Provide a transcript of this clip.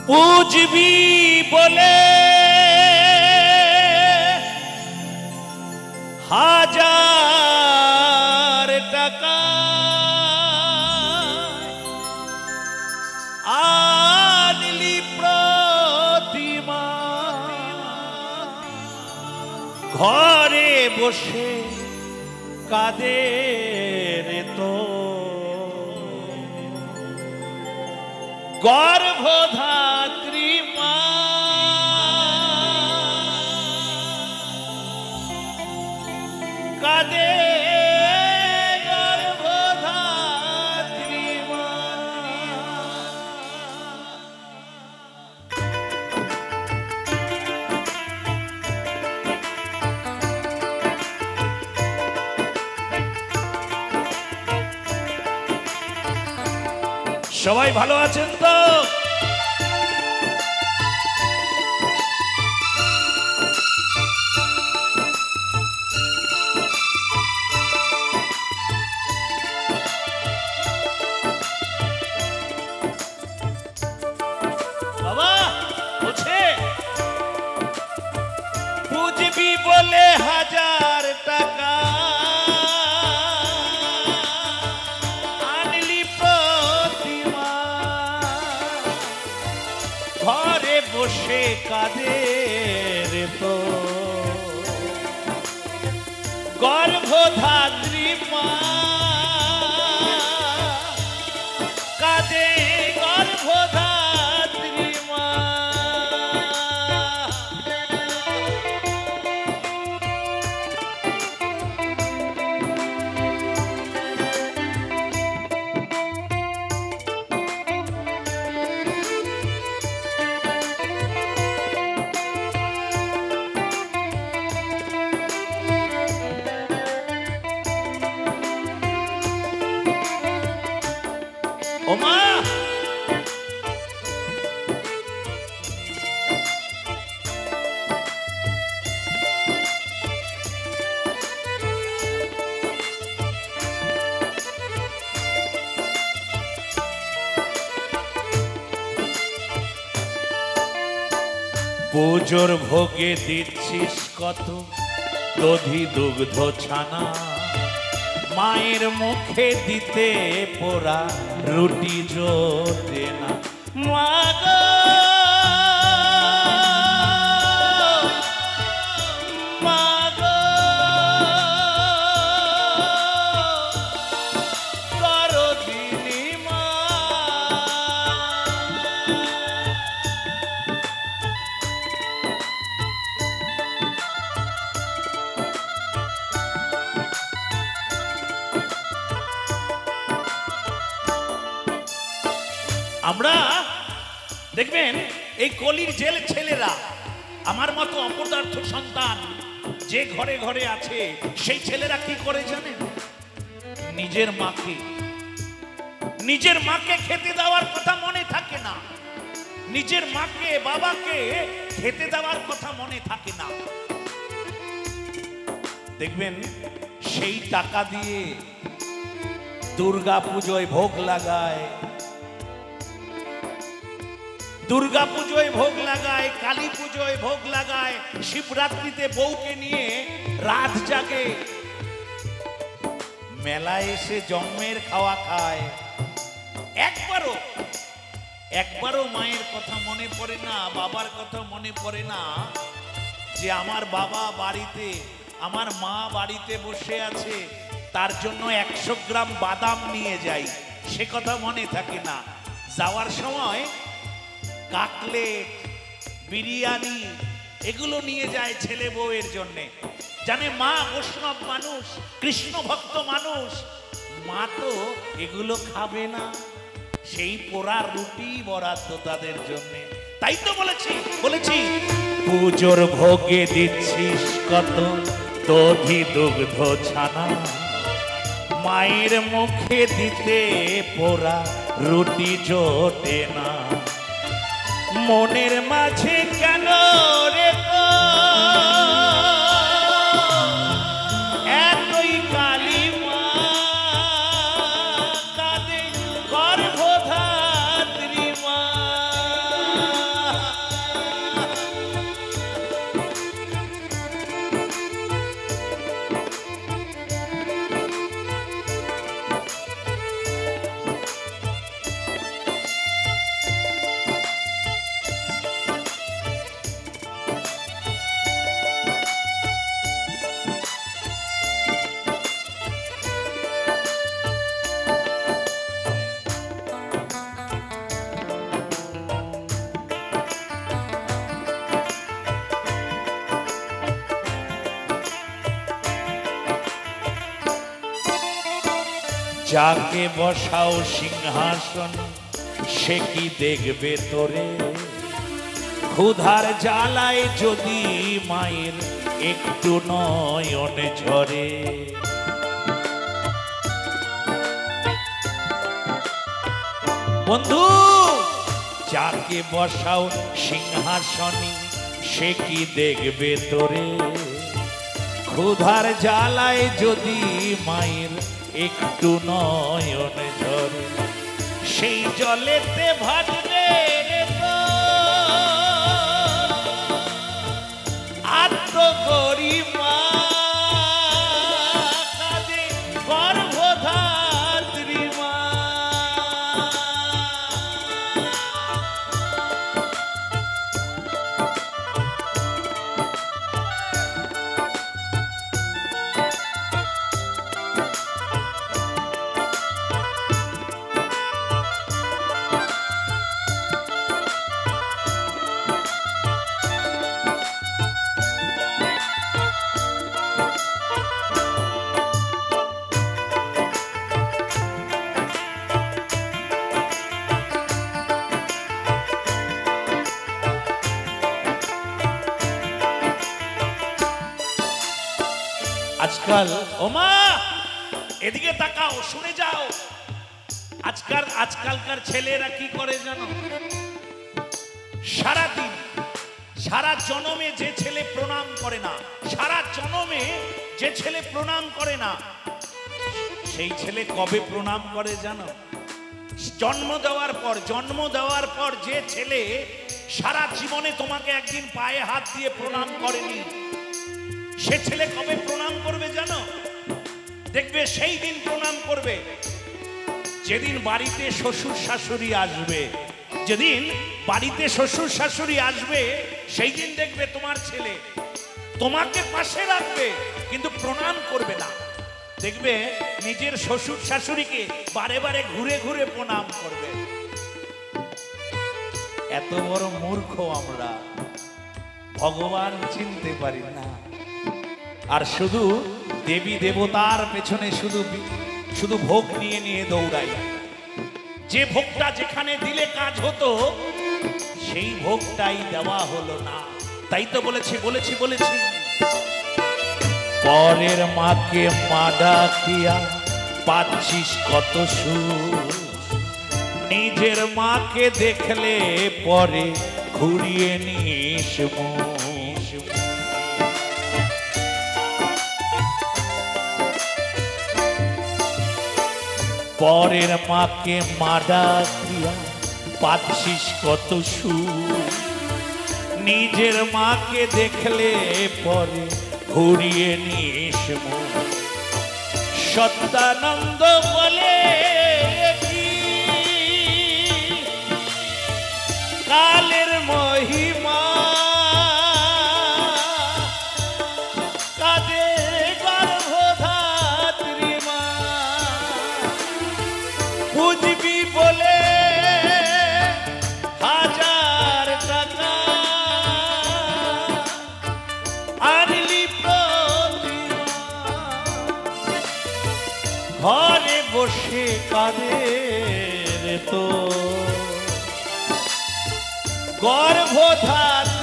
পুজবি বলে হাজার টাকা আনলি প্রতিমা ঘরে বসে কাদের তো গর্ভধাত্রী মা কাদে গর্ভধাত্রী মা। সবাই ভালো আছেন তো? বাবা বলছে বুঝবি বলে হাজার টাকা আনলি প্রতিমা ঘরে বসে কাদের তো গর্ভধাত্রী মা কাদে গর্ভধাত্রী মা। ও মা পুজোর ভোগে দিচ্ছিস কত দধি দুগ্ধ ছানা মায়ের মুখে দিতে পোড়া রুটি জোটে না মা গো মা গো করো দিনি মা। আমরা দেখবেন এই কলির জেল ছেলেরা আমার মতো অপদার্থ সন্তান যে ঘরে ঘরে আছে সেই ছেলেরা কি করে জানেন? নিজের মাকে খেতে দেওয়ার কথা মনে থাকে না, নিজের মাকে বাবাকে খেতে দেওয়ার কথা মনে থাকে না। দেখবেন সেই টাকা দিয়ে দুর্গা পুজোয় ভোগ লাগায়, দুর্গা পুজোয় ভোগ লাগায়, কালী পুজোয় ভোগ লাগায়, শিবরাত্রিতে বউকে নিয়ে রাত জাগে, মেলায় এসে জন্মের খাওয়া খায়। একবারও মায়ের কথা মনে পড়ে না, বাবার কথা মনে পড়ে না যে আমার বাবা বাড়িতে, আমার মা বাড়িতে বসে আছে, তার জন্য 100 গ্রাম বাদাম নিয়ে যাই, সে কথা মনে থাকে না। যাওয়ার সময় কাকলেট, বিরিয়ানি এগুলো নিয়ে যায় ছেলে বউয়ের জন্যে। জানে মা বৈষ্ণব মানুষ, কৃষ্ণ ভক্ত মানুষ, মা তো এগুলো খাবে না, সেই পোড়া রুটি বরাদ্দ তাদের জন্যে। তাই তো বলেছি পুজোর ভোগে দিচ্ছিস কত দধি দুগ্ধ ছানা মায়ের মুখে দিতে পোড়া রুটি জোটে না। মনের মাঝে কেন রে এতই কালী মা কাঁদে গর্ভধাত্রী মা। যাকে বসাও সিংহাসন সে কি দেখবে তোরে, ক্ষুধার জ্বালায় যদি মায়ের একটু নয়নে ঝরে। বন্ধু যাকে বসাও সিংহাসনে সে কি দেখবে তোরে, ক্ষুধার জ্বালায় যদি মায়ের একটু নয়নে ঝরে। সেই জলেতে ভাজবে রে তো আত্মগরিমা, কাঁদে গর্ভধাত্রী মা। আজকাল ওমা এদিকে তাকাও, শুনে যাও। আজকালকার ছেলেরা কি করে জানো, সারাদিন সারা জনমে যে ছেলে প্রণাম করে না, সারা জনমে যে ছেলে প্রণাম করে না, সেই ছেলে কবে প্রণাম করে জানো? জন্ম দেওয়ার পর যে ছেলে সারা জীবনে তোমাকে একদিন পায়ে হাত দিয়ে প্রণাম করেনি, সে ছেলে কবে প্রণাম করবে জানো? দেখবে সেই দিন প্রণাম করবে যেদিন বাড়িতে শ্বশুর শাশুড়ি আসবে। যেদিন বাড়িতে শ্বশুর শাশুড়ি আসবে সেই দিন দেখবে তোমার ছেলে তোমাকে পাশে রাখবে কিন্তু প্রণাম করবে না। দেখবে নিজের শ্বশুর শাশুড়িকে বারে বারে ঘুরে ঘুরে প্রণাম করবে। এত বড় মূর্খ আমরা, ভগবান চিনতে পারি না, আর শুধু দেবী দেবতার পেছনে শুধু ভোগ নিয়ে নিয়ে দৌড়াই। যে ভোগটা যেখানে দিলে কাজ হতো সেই ভোগটাই দেওয়া হলো না। তাই তো বলেছি পরের মাকে মা ডাকিয়া পাচ্ছিস কত সুখ, নিজের মাকে দেখলে পরে ঘুরিয়ে নিস মুখ। পরের মাকে মা ডাকিয়া পাচ্ছিস কত সুখ, নিজের মাকে দেখলে পরে ঘুরিয়ে নিস মুখ। সত্যানন্দ বলে কি কালের মহিমা, কাঁদে গর্ভধাত্রী মা। বুঝবি বলে হাজার টাকা আনলি প্রতিমা, ঘরে বসে কাঁদে রে তো গর্ভধাত্রী